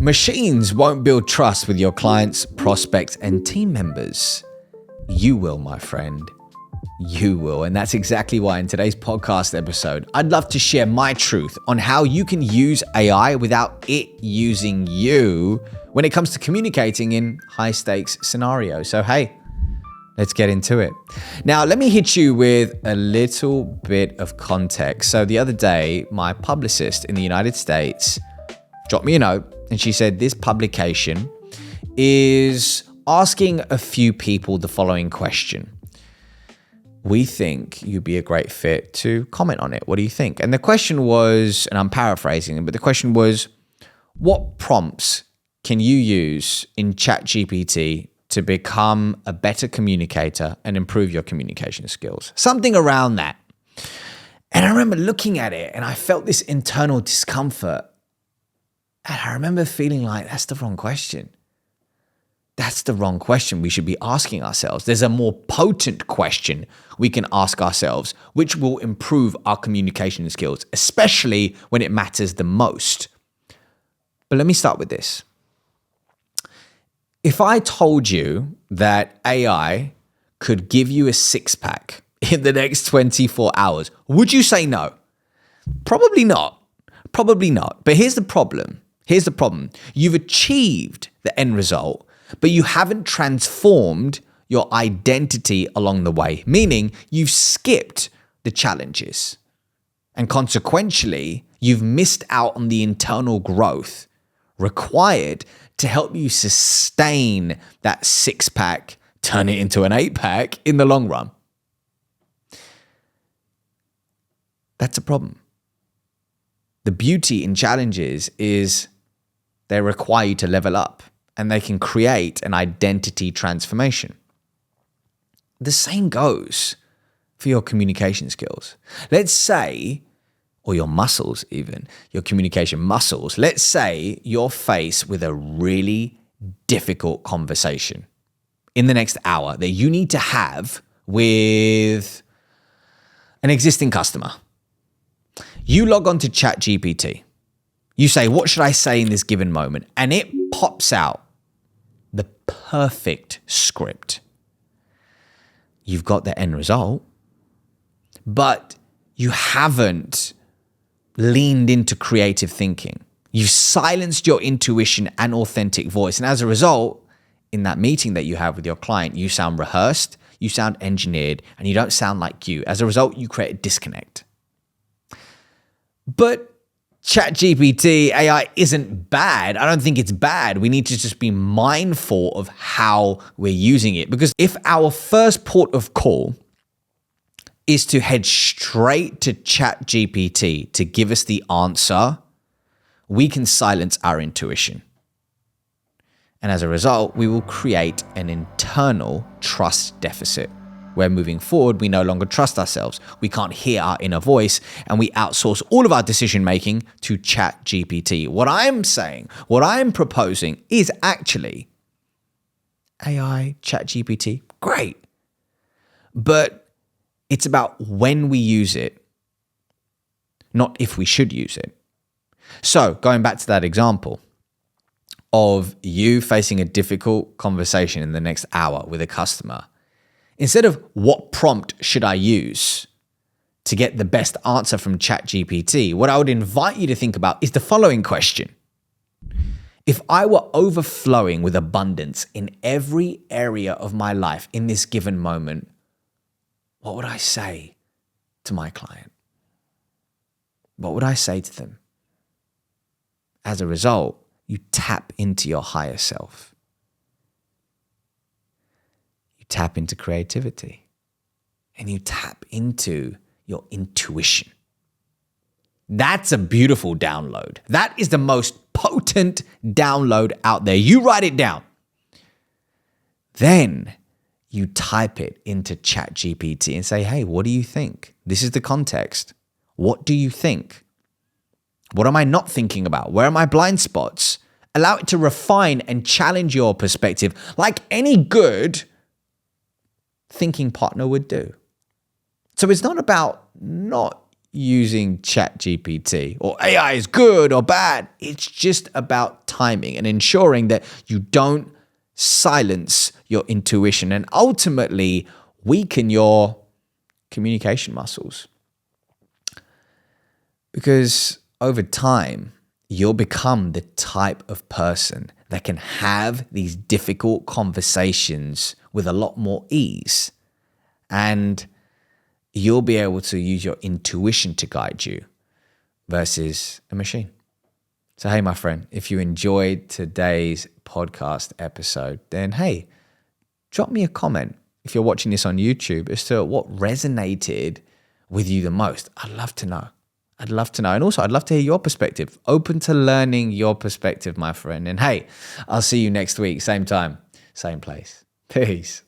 Machines won't build trust with your clients, prospects, and team members. You will, my friend. You will. And that's exactly why in today's podcast episode, I'd love to share my truth on how you can use AI without it using you when it comes to communicating in high stakes scenarios. So, hey, let's get into it. Now, let me hit you with a little bit of context. So the other day, my publicist in the United States dropped me a note and she said this publication is asking a few people the following question. We think you'd be a great fit to comment on it. What do you think? And the question was, and I'm paraphrasing, but the question was, what prompts can you use in ChatGPT to become a better communicator and improve your communication skills? Something around that. And I remember looking at it and I felt this internal discomfort. And I remember feeling like, that's the wrong question. That's the wrong question we should be asking ourselves. There's a more potent question we can ask ourselves, which will improve our communication skills, especially when it matters the most. But let me start with this. If I told you that AI could give you a six-pack in the next 24 hours, would you say no? Probably not. Probably not. But here's the problem. You've achieved the end result, but you haven't transformed your identity along the way, meaning you've skipped the challenges. And consequentially, you've missed out on the internal growth required to help you sustain that six-pack, turn it into an eight-pack in the long run. That's a problem. The beauty in challenges is they require you to level up and they can create an identity transformation. The same goes for your communication skills. Let's say, or your muscles even, your communication muscles. Let's say you're faced with a really difficult conversation in the next hour that you need to have with an existing customer. You log on to ChatGPT. You say, what should I say in this given moment? And it pops out the perfect script. You've got the end result, but you haven't leaned into creative thinking. You've silenced your intuition and authentic voice. And as a result, in that meeting that you have with your client, you sound rehearsed, you sound engineered, and you don't sound like you. As a result, you create a disconnect. But ChatGPT AI isn't bad. I don't think it's bad. We need to just be mindful of how we're using it. Because if our first port of call is to head straight to ChatGPT to give us the answer, we can silence our intuition. And as a result, we will create an internal trust deficit where moving forward, we no longer trust ourselves. We can't hear our inner voice and we outsource all of our decision making to ChatGPT. What I'm proposing is actually AI, ChatGPT, great. But it's about when we use it, not if we should use it. So going back to that example of you facing a difficult conversation in the next hour with a customer, instead of what prompt should I use to get the best answer from ChatGPT, what I would invite you to think about is the following question. If I were overflowing with abundance in every area of my life in this given moment, what would I say to my client? What would I say to them? As a result, you tap into your higher self. Tap into creativity and you tap into your intuition. That's a beautiful download. That is the most potent download out there. You write it down. Then you type it into ChatGPT and say, hey, what do you think? This is the context. What do you think? What am I not thinking about? Where are my blind spots? Allow it to refine and challenge your perspective like any good thinking partner would do. So it's not about not using ChatGPT or AI is good or bad. It's just about timing and ensuring that you don't silence your intuition and ultimately weaken your communication muscles. Because over time, you'll become the type of person that can have these difficult conversations with a lot more ease. And you'll be able to use your intuition to guide you versus a machine. So, hey, my friend, if you enjoyed today's podcast episode, then hey, drop me a comment if you're watching this on YouTube as to what resonated with you the most. I'd love to know. I'd love to know. And also, I'd love to hear your perspective. Open to learning your perspective, my friend. And hey, I'll see you next week. Same time, same place. Peace.